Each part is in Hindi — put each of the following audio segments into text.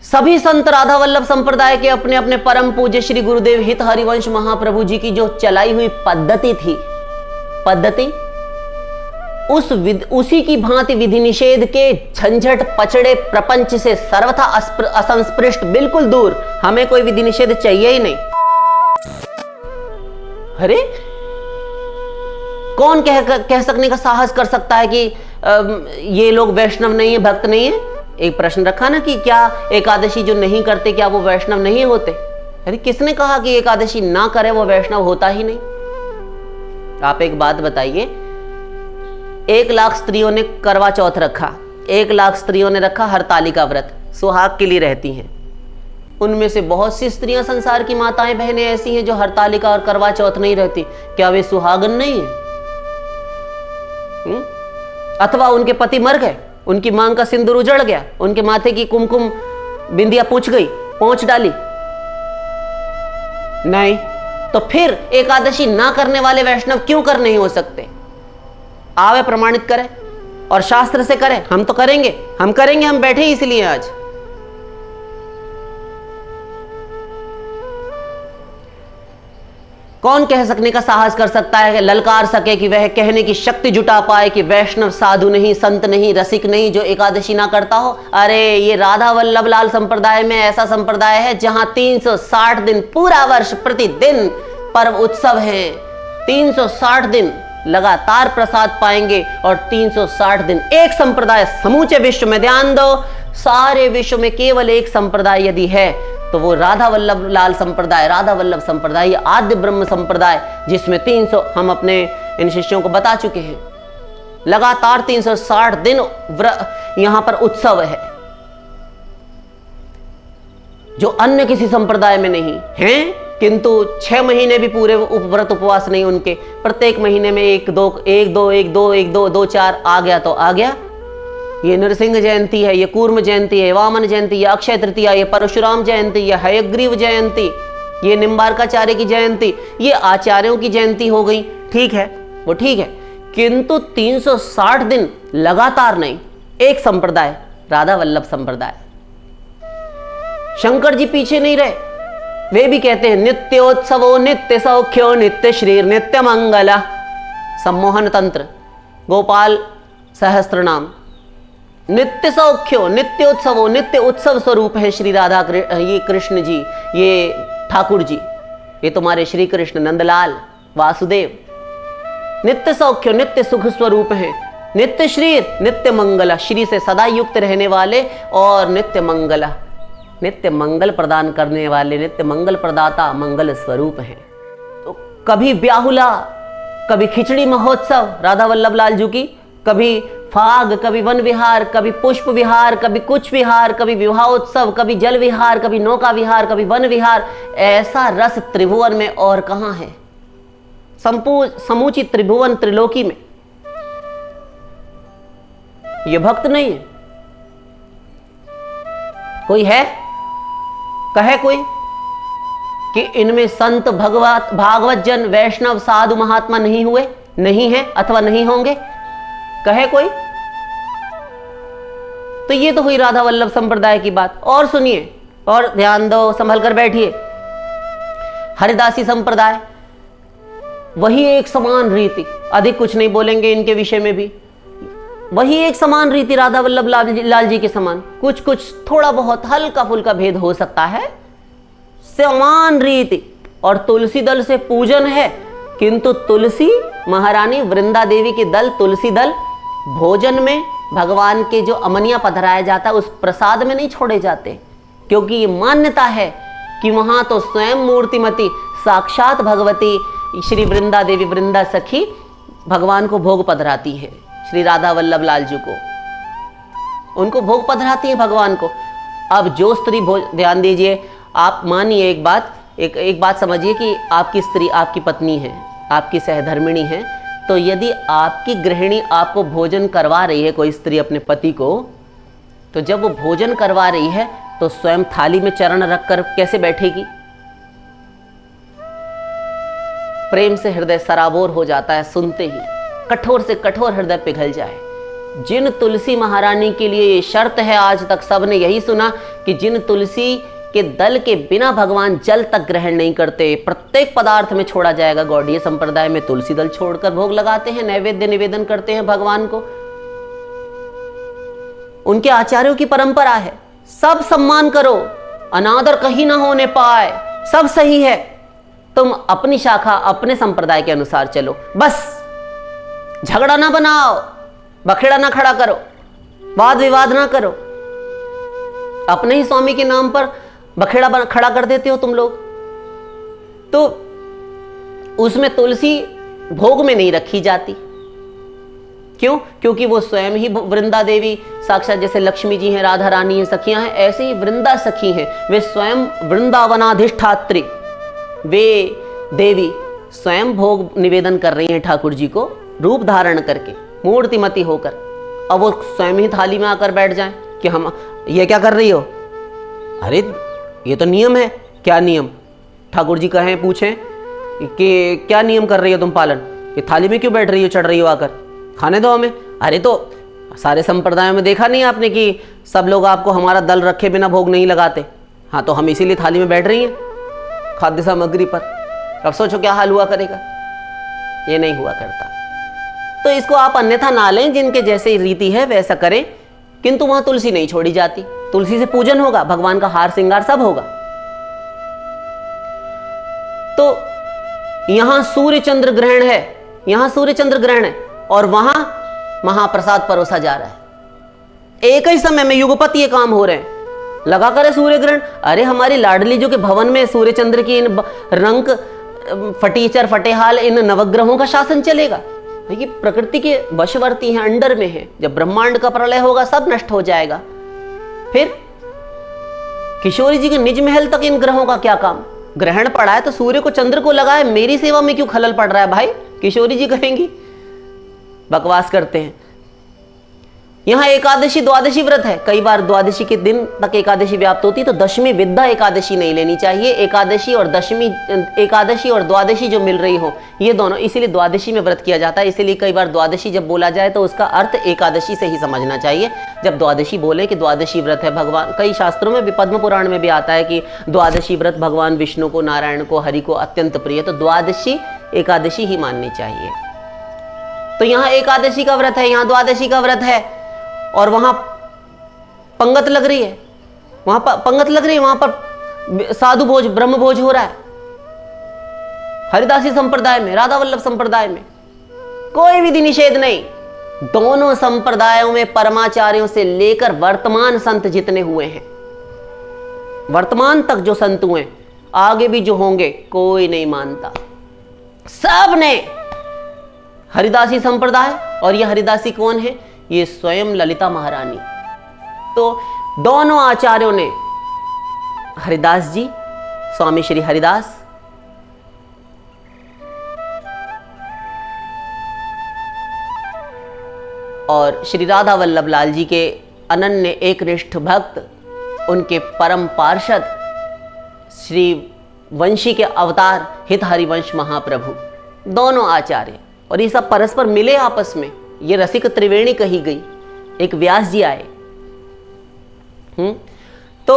सभी संत राधा वल्लभ संप्रदाय के अपने अपने परम पूज्य श्री गुरुदेव हित हरिवंश महाप्रभु जी की जो चलाई हुई पद्धति थी, उसी की भांति विधि निषेध के झंझट पचड़े प्रपंच से सर्वथा असंस्पृष्ट, बिल्कुल दूर, हमें कोई विधि निषेध चाहिए ही नहीं। अरे कौन कह सकने का साहस कर सकता है कि ये लोग वैष्णव नहीं है, भक्त नहीं है? एक प्रश्न रखा ना कि क्या एकादशी जो नहीं करते क्या वो वैष्णव नहीं होते? अरे किसने कहा कि एकादशी ना करे वो वैष्णव होता ही नहीं? आप एक बात बताइए, 1 लाख स्त्रियों ने करवा चौथ रखा, 1 लाख स्त्रियों ने रखा हरतालिका व्रत, सुहाग के लिए रहती हैं। उनमें से बहुत सी स्त्रियां संसार की माताएं बहनें ऐसी हैं जो हरतालिका और करवा चौथ नहीं रहती, क्या वे सुहागन नहीं है? अथवा उनके पति मर गए, उनकी मांग का सिंदूर उजड़ गया, उनके माथे की कुमकुम बिंदिया पहुंच डाली, नहीं तो फिर एकादशी ना करने वाले वैष्णव क्यों कर नहीं हो सकते? आवे प्रमाणित करें और शास्त्र से करें। हम तो करेंगे, हम बैठे इसलिए आज। कौन कह सकने का साहस कर सकता है, ललकार सके कि वह कहने की शक्ति जुटा पाए कि वैष्णव साधु नहीं, संत नहीं, रसिक नहीं जो एकादशी ना करता हो? अरे ये राधा वल्लभ लाल संप्रदाय में ऐसा संप्रदाय है जहां 360 दिन पूरा वर्ष प्रतिदिन पर्व उत्सव है। 360 दिन लगातार प्रसाद पाएंगे और 360 दिन एक संप्रदाय समूचे विश्व में, ध्यान दो, सारे विश्व में केवल एक संप्रदाय यदि है तो वो राधा वल्लभ लाल संप्रदाय, राधा वल्लभ संप्रदाय, आद्य ब्रह्म संप्रदाय, जिसमें 300 हम अपने इन शिष्यों को बता चुके हैं, लगातार 360 दिन यहां पर उत्सव है, जो अन्य किसी संप्रदाय में नहीं है। किंतु 6 महीने भी पूरे व्रत उपवास नहीं उनके, प्रत्येक महीने में 1 2 4 आ गया तो आ गया। ये नरसिंह जयंती है, ये कूर्म जयंती है, वामन जयंती, ये अक्षय तृतीया, ये परशुराम जयंती, ये हयग्रीव जयंती, ये निम्बार्काचार्य की जयंती, ये आचार्यों की जयंती हो गई, ठीक है, वो ठीक है। किंतु 360 दिन लगातार नहीं, एक संप्रदाय, राधा वल्लभ संप्रदाय। शंकर जी पीछे नहीं रहे, वे भी कहते हैं नित्योत्सवो नित्य सौख्यो नित्य श्रीर नित्य मंगला। सम्मोहन तंत्र, गोपाल सहस्त्र नाम। नित्य सौख्यो, नित्योत्सवो, नित्य उत्सव स्वरूप है श्री राधा, ये कृष्ण जी, ये ठाकुर जी, ये तुम्हारे श्री कृष्ण नंदलाल वासुदेव। नित्य सौख्यो, नित्य सुख स्वरूप है, नित्य श्री, नित्य मंगला, श्री से सदा युक्त रहने वाले, और नित्य मंगला, नित्य मंगल प्रदान करने वाले, नित्य मंगल प्रदाता, मंगल स्वरूप है। तो कभी ब्याहुला, कभी खिचड़ी महोत्सव राधा वल्लभ लाल जी की, कभी फाग, कभी वन विहार, कभी पुष्प विहार, कभी कुछ विहार, कभी विवाहोत्सव, कभी जल विहार, कभी नौका विहार, कभी वन विहार। ऐसा रस त्रिभुवन में और कहां है? समूची त्रिभुवन त्रिलोकी में ये भक्त नहीं है। कोई है? कहे कोई कि इनमें संत भागवत जन वैष्णव साधु महात्मा नहीं हुए, नहीं है अथवा नहीं होंगे? कहे कोई? तो ये तो हुई राधा वल्लभ संप्रदाय की बात। और सुनिए, और ध्यान दो, संभल कर बैठिए। हरिदासी संप्रदाय, वही एक समान रीति, अधिक कुछ नहीं बोलेंगे इनके विषय में भी, वही एक समान रीति राधा वल्लभ लाल जी के समान। कुछ कुछ थोड़ा बहुत हल्का फुल्का भेद हो सकता है, समान रीति। और तुलसी दल से पूजन है, किंतु तुलसी महारानी वृंदा देवी के दल, तुलसी दल भोजन में भगवान के जो अमनिया पधराया जाता है उस प्रसाद में नहीं छोड़े जाते, क्योंकि ये मान्यता है कि वहां तो स्वयं मूर्तिमती साक्षात भगवती श्री वृंदा देवी, वृंदा सखी भगवान को भोग पधराती है, श्री राधा वल्लभ लाल जी को, उनको भोग पधराती है भगवान को। अब जो स्त्री ध्यान दीजिए, आप मानिए एक बात समझिए कि आपकी स्त्री आपकी पत्नी है, आपकी सहधर्मिणी है, तो यदि आपकी गृहिणी आपको भोजन करवा रही है, कोई स्त्री अपने पति को, तो जब वो भोजन करवा रही है तो स्वयं थाली में चरण रखकर कैसे बैठेगी? प्रेम से हृदय सराबोर हो जाता है सुनते ही, कठोर से कठोर हृदय पिघल जाए। जिन तुलसी महारानी के लिए ये शर्त है, आज तक सबने यही सुना कि जिन तुलसी के दल के बिना भगवान जल तक ग्रहण नहीं करते, प्रत्येक पदार्थ में छोड़ा जाएगा। गौड़ीय संप्रदाय में तुलसी दल छोड़कर भोग लगाते हैं, नैवेद्य निवेदन करते हैं भगवान को। उनके आचार्यों की परंपरा है, सब सम्मान करो, अनादर कहीं ना होने पाए, सब सही है। तुम अपनी शाखा अपने संप्रदाय के अनुसार चलो, बस झगड़ा ना बनाओ, बखेड़ा ना खड़ा करो, वाद विवाद ना करो। अपने ही स्वामी के नाम पर बखेड़ा खड़ा कर देते हो तुम लोग। तो उसमें तुलसी भोग में नहीं रखी जाती। क्यों? क्योंकि वो स्वयं ही वृंदा देवी साक्षात, जैसे लक्ष्मी जी हैं, राधा रानी हैं, सखियां हैं, ऐसे ही वृंदा सखी हैं। वे स्वयं वृंदावनाधिष्ठात्री, वे देवी स्वयं भोग निवेदन कर रही हैं ठाकुर जी को, रूप धारण करके, मूर्तिमती होकर। अब वो स्वयं ही थाली में आकर बैठ जाएं कि हम ये क्या कर रही हो? अरे ये तो नियम है। क्या नियम? ठाकुर जी कहें, पूछें कि क्या नियम कर रही हो तुम पालन, कि थाली में क्यों बैठ रही हो, चढ़ रही हो, आकर खाने दो हमें। अरे तो सारे संप्रदायों में देखा नहीं आपने कि सब लोग आपको हमारा दल रखे बिना भोग नहीं लगाते? हाँ, तो हम इसीलिए थाली में बैठ रही हैं खाद्य सामग्री पर। अब सोचो क्या हाल हुआ करेगा। ये नहीं हुआ करता। तो इसको आप अन्यथा ना लें, जिनके जैसे रीति है वैसा करें, किंतु वहां तुलसी नहीं छोड़ी जाती। तुलसी से पूजन होगा, भगवान का हार श्रृंगार सब होगा। तो यहां सूर्य चंद्र ग्रहण है, यहां सूर्य चंद्र ग्रहण है, और वहां महाप्रसाद परोसा जा रहा है। एक ही समय में युगपत ये काम हो रहे हैं। लगा करे सूर्य ग्रहण। अरे हमारी लाडली जो के भवन में सूर्य चंद्र की इन रंग फटीचर फटेहाल इन नवग्रहों का शासन चलेगा। ये प्रकृति के वशवर्ती हैं, अंडर में है। जब ब्रह्मांड का प्रलय होगा सब नष्ट हो जाएगा। फिर किशोरी जी के निज महल तक इन ग्रहों का क्या काम? ग्रहण पड़ा है तो सूर्य को चंद्र को लगाए, मेरी सेवा में क्यों खलल पड़ रहा है भाई? किशोरी जी कहेंगी, बकवास करते हैं। यहां एकादशी द्वादशी व्रत है। कई बार द्वादशी के दिन तक एकादशी व्याप्त होती, तो दशमी विद्या एकादशी नहीं लेनी चाहिए। एकादशी और द्वादशी जो मिल रही हो, ये दोनों, इसीलिए द्वादशी में व्रत किया जाता है। इसीलिए कई बार द्वादशी जब बोला जाए तो उसका अर्थ एकादशी से ही समझना चाहिए। जब द्वादशी बोले कि द्वादशी व्रत है भगवान, कई शास्त्रों में भी, पद्म पुराण में भी आता है कि द्वादशी व्रत भगवान विष्णु को, नारायण को, हरि को अत्यंत प्रिय, तो द्वादशी एकादशी ही माननी चाहिए। तो यहाँ एकादशी का व्रत है, यहाँ द्वादशी का व्रत है, और वहां पंगत लग रही है, वहां पंगत लग रही है, वहां पर साधु भोज, ब्रह्म भोज हो रहा है। हरिदासी संप्रदाय में, राधा वल्लभ संप्रदाय में कोई विधि निषेध नहीं। दोनों संप्रदायों में परमाचार्यों से लेकर वर्तमान संत जितने हुए हैं, वर्तमान तक जो संत हुए, आगे भी जो होंगे, कोई नहीं मानता। सब ने हरिदासी संप्रदाय, और ये हरिदासी कौन है? ये स्वयं ललिता महारानी। तो दोनों आचार्यों ने, हरिदास जी, स्वामी श्री हरिदास, और श्री राधा वल्लभ लाल जी के अनन्य एकनिष्ठ भक्त, उनके परम पार्षद श्री वंशी के अवतार हित हरिवंश महाप्रभु, दोनों आचार्य, और ये सब परस्पर मिले आपस में। ये रसिक त्रिवेणी कही गई। एक व्यास जी आए। तो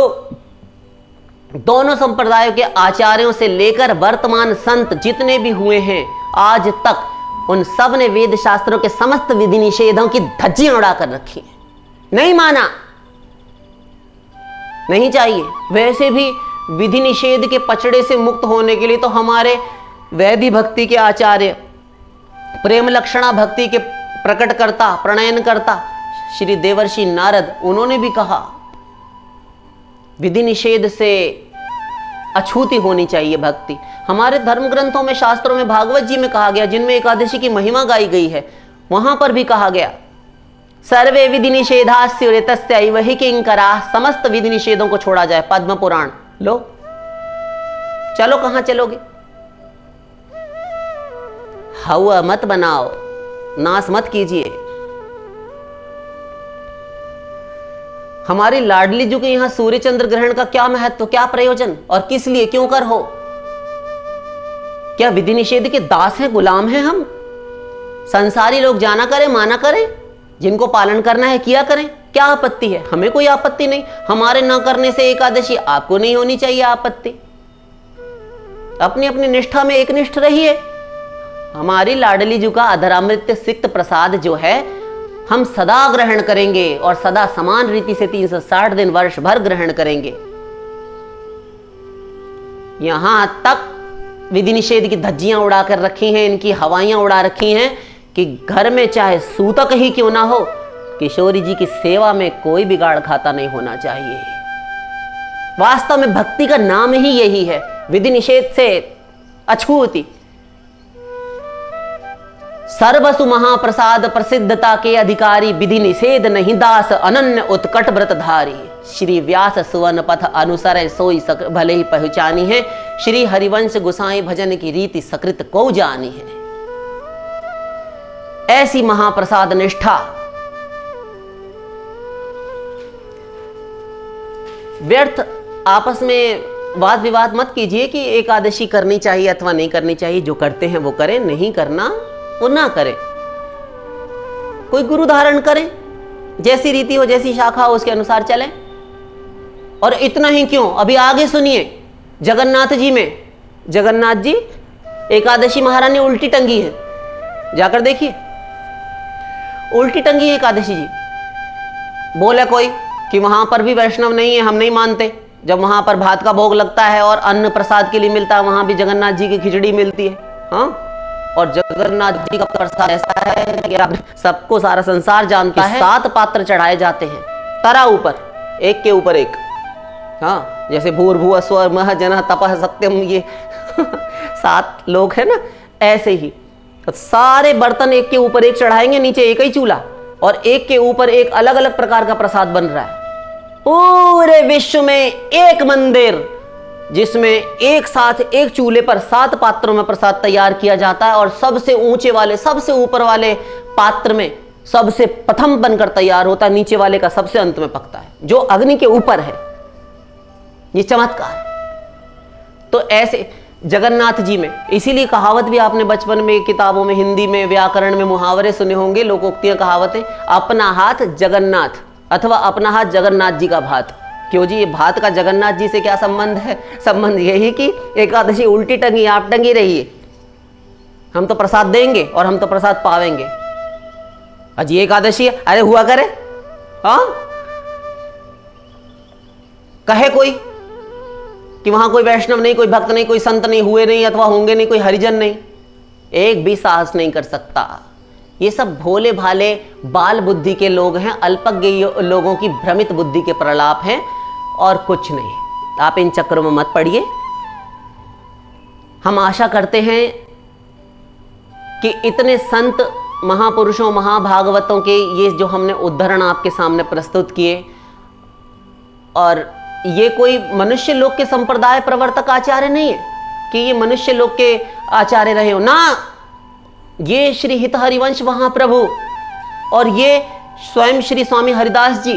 दोनों संप्रदायों के आचार्यों से लेकर वर्तमान संत जितने भी हुए हैं आज तक, उन सब ने वेद शास्त्रों के समस्त विधि निषेधों की धज्जियां उड़ाकर रखी हैं। नहीं माना, नहीं चाहिए। वैसे भी विधि निषेध के पचड़े से मुक्त होने के लिए तो हमारे वैधि भक्ति के आचार्य, प्रेम लक्षणा भक्ति के प्रकट करता, प्रणयन करता श्री देवर्षि नारद, उन्होंने भी कहा विधि निषेध से अछूती होनी चाहिए भक्ति। हमारे धर्म ग्रंथों में, शास्त्रों में, भागवत जी में कहा गया, जिनमें एकादशी की महिमा गाई गई है, वहां पर भी कहा गया सर्वे विधि निषेधास्य ऋतस्यैव हि किंकराः, समस्त विधि निषेधों को छोड़ा जाए। पद्म पुराण लो, चलो कहां चलोगे? हवा मत बनाओ, नाश मत कीजिए। हमारी लाडली जो के यहां सूर्य चंद्र ग्रहण का क्या महत्व, क्या प्रयोजन, और किस लिए, क्यों कर हो? क्या विधि निषेध के दास हैं, गुलाम हैं हम? संसारी लोग जाना करें, माना करें, जिनको पालन करना है किया करें, क्या आपत्ति है? हमें कोई आपत्ति नहीं। हमारे ना करने से एकादशी आपको नहीं होनी चाहिए आपत्ति। अपनी अपनी निष्ठा में एक निष्ठ रहिए। हमारी लाडली जी का अधरामृत सिक्त प्रसाद जो है हम सदा ग्रहण करेंगे और सदा समान रीति से 360 दिन वर्ष भर ग्रहण करेंगे। यहां तक विधि निषेध की धज्जियां उड़ाकर रखी हैं, इनकी हवाइयां उड़ा रखी हैं कि घर में चाहे सूतक ही क्यों ना हो, किशोरी जी की सेवा में कोई बिगाड़ खाता नहीं होना चाहिए। वास्तव में भक्ति का नाम ही यही है, विधि निषेध से अछूती। सर्वसु महाप्रसाद प्रसिद्धता के अधिकारी, विधि निषेध नहीं दास अनन्य उत्कट व्रतधारी। श्री व्यास सुवन पथ अनुसर सोई भले ही पहचानी है। श्री हरिवंश गोसाई भजन की रीति सकृत को जानी है। ऐसी महाप्रसाद निष्ठा। व्यर्थ आपस में वाद विवाद मत कीजिए कि एकादशी करनी चाहिए अथवा नहीं करनी चाहिए। जो करते हैं वो करें, नहीं करना वो ना करें। कोई गुरु धारण करें, जैसी रीति हो, जैसी शाखा हो, उसके अनुसार चलें। और इतना ही क्यों, अभी आगे सुनिए। जगन्नाथ जी में, जगन्नाथ जी एकादशी महारानी उल्टी टंगी है, जाकर देखिए। उल्टी टंगी है एकादशी जी। बोले कोई कि वहां पर भी वैष्णव नहीं है, हम नहीं मानते। जब वहां पर भात का भोग लगता है और अन्न प्रसाद के लिए मिलता है, वहां भी जगन्नाथ जी की खिचड़ी मिलती है। हाँ, और जगन्नाथ जी का प्रसाद ऐसा है कि आप सबको सारा संसार जानता है। 7 पात्र चढ़ाए जाते हैं तरा ऊपर, एक के ऊपर एक। हाँ, जैसे भूर्भुवः स्वः मह जनः तपः सत्यम, ये 7 लोग है ना, ऐसे ही तो सारे बर्तन एक के ऊपर एक चढ़ाएंगे, नीचे एक ही चूल्हा और एक के ऊपर एक अलग अलग प्रकार का प्रसाद बन रहा है। पूरे विश्व में एक मंदिर जिसमें एक साथ एक चूल्हे पर 7 पात्रों में प्रसाद तैयार किया जाता है और सबसे ऊंचे वाले, सबसे ऊपर वाले पात्र में सबसे प्रथम बनकर तैयार होता है, नीचे वाले का सबसे अंत में पकता है, जो अग्नि के ऊपर है। ये चमत्कार। तो ऐसे जगन्नाथ जी में, इसीलिए कहावत भी आपने बचपन में किताबों में, हिंदी में, व्याकरण में मुहावरे सुने होंगे, लोकोक्तियां, कहावतें। अपना हाथ जगन्नाथ अथवा अपना हाथ जगन्नाथ जी का भात। क्यों जी, ये भात का जगन्नाथ जी से क्या संबंध है? संबंध यही कि एकादशी उल्टी टंगी, आप टंगी रहिए, हम तो प्रसाद देंगे और हम तो प्रसाद पावेंगे। आज ये एकादशी है, अरे हुआ करे। हाँ, कहे कोई कि वहां कोई वैष्णव नहीं, कोई भक्त नहीं, कोई संत नहीं, हुए नहीं अथवा होंगे नहीं, कोई हरिजन नहीं, एक भी साहस नहीं कर सकता। ये सब भोले भाले बाल बुद्धि के लोग हैं, अल्पज्ञ लोगों की भ्रमित बुद्धि के प्रलाप हैं और कुछ नहीं। आप इन चक्रों में मत पड़िए। हम आशा करते हैं कि इतने संत महापुरुषों, महाभागवतों के ये जो हमने उद्धरण आपके सामने प्रस्तुत किए, और ये कोई मनुष्य लोक के संप्रदाय प्रवर्तक आचार्य नहीं है कि ये मनुष्य लोक के आचार्य रहे हो ना। ये श्री हित हरिवंश महाप्रभु और ये स्वयं श्री स्वामी हरिदास जी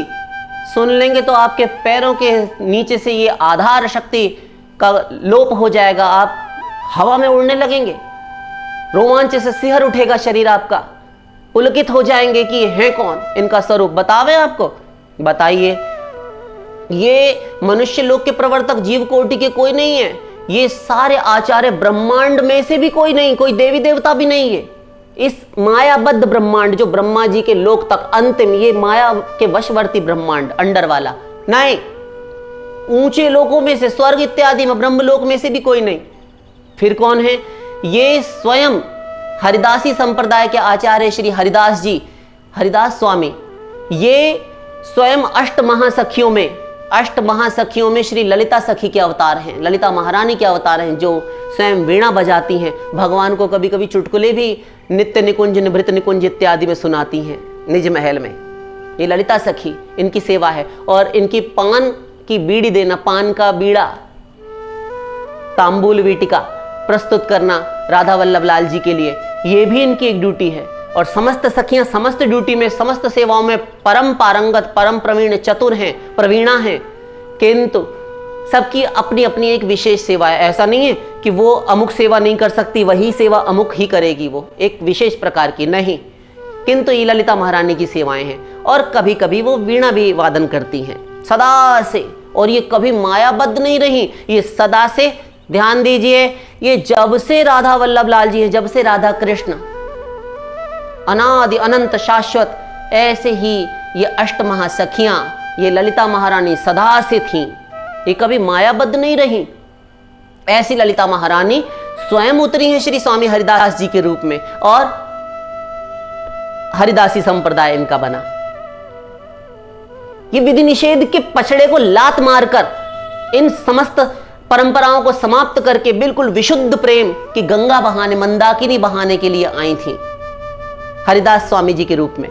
सुन लेंगे तो आपके पैरों के नीचे से ये आधार शक्ति का लोप हो जाएगा। आप हवा में उड़ने लगेंगे, रोमांच से सिहर उठेगा शरीर आपका, पुलकित हो जाएंगे कि ये है कौन, इनका स्वरूप बतावे आपको। बताइए, ये मनुष्य लोक के प्रवर्तक जीव कोटि के कोई नहीं है। ये सारे आचार्य ब्रह्मांड में से भी कोई नहीं, कोई देवी देवता भी नहीं है। इस मायाबद्ध ब्रह्मांड जो ब्रह्मा जी के लोक तक अंतिम, ये माया के वशवर्ती ब्रह्मांड अंडर वाला नहीं, ऊंचे लोकों में से, स्वर्ग इत्यादि में, ब्रह्मलोक में से भी कोई नहीं। फिर कौन है? ये स्वयं हरिदासी संप्रदाय के आचार्य श्री हरिदास जी, हरिदास स्वामी, ये स्वयं अष्ट महासखियों में श्री ललिता सखी के अवतार हैं, ललिता महारानी के अवतार हैं, जो स्वयं वीणा बजाती हैं, भगवान को कभी कभी चुटकुले भी नित्य निकुंज, निभृत निकुंज इत्यादि में सुनाती हैं निज महल में। ये ललिता सखी, इनकी सेवा है। और इनकी पान की बीड़ी देना, पान का बीड़ा, तांबूल वीटिका प्रस्तुत करना राधा वल्लभ लाल जी के लिए, ये भी इनकी एक ड्यूटी है। और समस्त सखियां समस्त ड्यूटी में, समस्त सेवाओं में परम पारंगत, परम प्रवीण, चतुर हैं, प्रवीणा हैं, किंतु सबकी अपनी अपनी एक विशेष सेवा है। ऐसा नहीं है कि वो अमुक सेवा नहीं कर सकती, वही सेवा अमुक ही करेगी, वो एक विशेष प्रकार की नहीं। किंतु ये ललिता महारानी की सेवाएं हैं। और कभी कभी वो वीणा भी वादन करती हैं सदा से, और ये कभी मायाबद्ध नहीं रही, ये सदा से, ध्यान दीजिए, ये जब से राधा वल्लभ लाल जी हैं, जब से राधा कृष्ण अनादि अनंत शाश्वत, ऐसे ही ये अष्ट महासखियां, ये ललिता महारानी सदा से थीं, ये कभी मायाबद्ध नहीं रही। ऐसी ललिता महारानी स्वयं उतरी हैं श्री स्वामी हरिदास जी के रूप में, और हरिदासी संप्रदाय इनका बना। ये विधि निषेध के पछड़े को लात मारकर इन समस्त परंपराओं को समाप्त करके बिल्कुल विशुद्ध प्रेम की गंगा बहाने, मंदाकिनी बहाने के लिए आई थी हरिदास स्वामी जी के रूप में।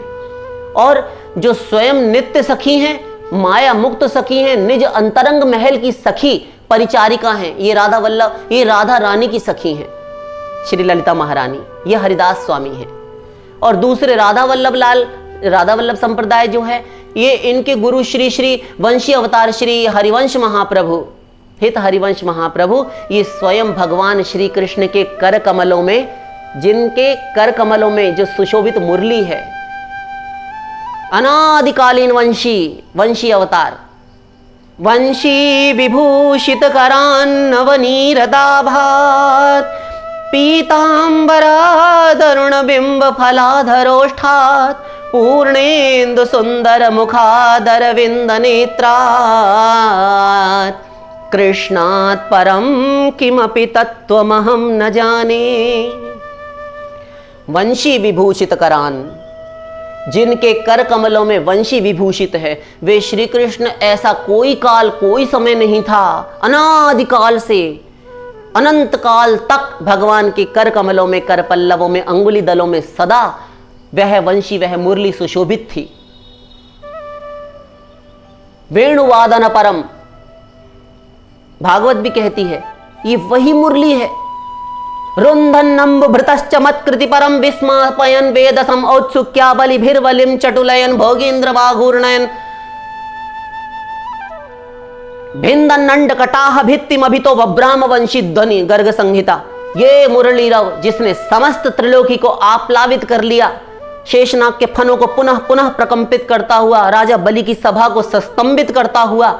और जो स्वयं नित्य सखी हैं, माया मुक्त सखी हैं, निज अंतरंग महल की सखी परिचारिका हैं, ये राधा वल्लभ, ये राधा रानी की सखी हैं श्री ललिता महारानी, ये हरिदास स्वामी हैं। और दूसरे राधा वल्लभ संप्रदाय जो है, ये इनके गुरु श्री श्री वंशी अवतार श्री हरिवंश महाप्रभु, हित हरिवंश महाप्रभु, ये स्वयं भगवान श्री कृष्ण के कर कमलों में, जिनके कर कमलों में जो सुशोभित मुरली है, अनादिकालीन वंशी अवतार, वंशी विभूषित करान नवनीरदाभात, पीतांबरा दरुण बिंब फलाधरोष्ठात्, पूर्णेन्दु सुंदर मुखादरविंद नेत्रात्, कृष्णात् परम किमपि तत्त्वमहं न जाने। वंशी विभूषित करान, जिनके कर कमलों में वंशी विभूषित है, वे श्री कृष्ण ऐसा कोई काल, कोई समय नहीं था, अनादिकाल से अनंत काल तक भगवान के कर कमलों में, कर पल्लवों में, अंगुली दलों में सदा वह वंशी, वह मुरली सुशोभित थी। वेणुवादन परम, भागवत भी कहती है ये वही मुरली है। रुंधन नंब भृतश्च मत्कृति परम विस्मापयन वेदसम औत्सुक्या बलिभिर्वलिम चटुलयन भोगेन्द्र वाघूर्णयन भिंदन नंड कटाह भित्तिम अभितो बब्राह्म वंशी ध्वनि गर्ग संहिता। ये मुरली रव जिसने समस्त त्रिलोकी को आप्लावित कर लिया, शेषनाग के फनों को पुनः पुनः प्रकंपित करता हुआ, राजा बलि की सभा को सस्तंभित करता हुआ,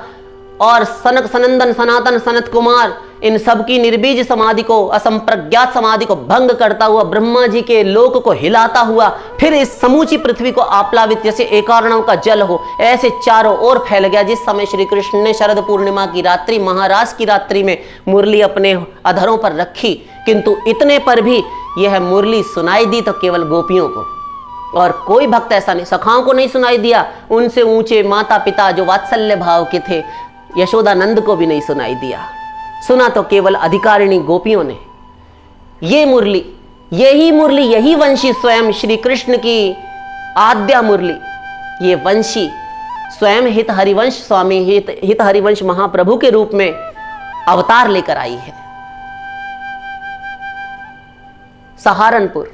और सनक सनंदन सनातन सनत कुमार इन सब की निर्बीज समाधि को, असंप्रज्ञात समाधि को भंग करता हुआ, ब्रह्मा जी के लोक को हिलाता हुआ, फिर इस समूची पृथ्वी को आप्लावित, जैसे एकार्णव का जल हो, ऐसे चारों ओर फैल गया। जिस समय श्री कृष्ण ने शरद पूर्णिमा की रात्रि, महाराज की रात्रि में मुरली अपने अधरों पर रखी, किंतु इतने पर भी यह मुरली सुनाई दी तो केवल गोपियों को, और कोई भक्त ऐसा नहीं, सखाओं को नहीं सुनाई दिया, उनसे ऊंचे माता पिता जो वात्सल्य भाव के थे यशोदानंद को भी नहीं सुनाई दिया, सुना तो केवल अधिकारिणी गोपियों ने। ये मुरली, यही मुरली, यही वंशी स्वयं श्री कृष्ण की आद्या मुरली, ये वंशी स्वयं हित हरिवंश स्वामी, हित हरिवंश महाप्रभु के रूप में अवतार लेकर आई है। सहारनपुर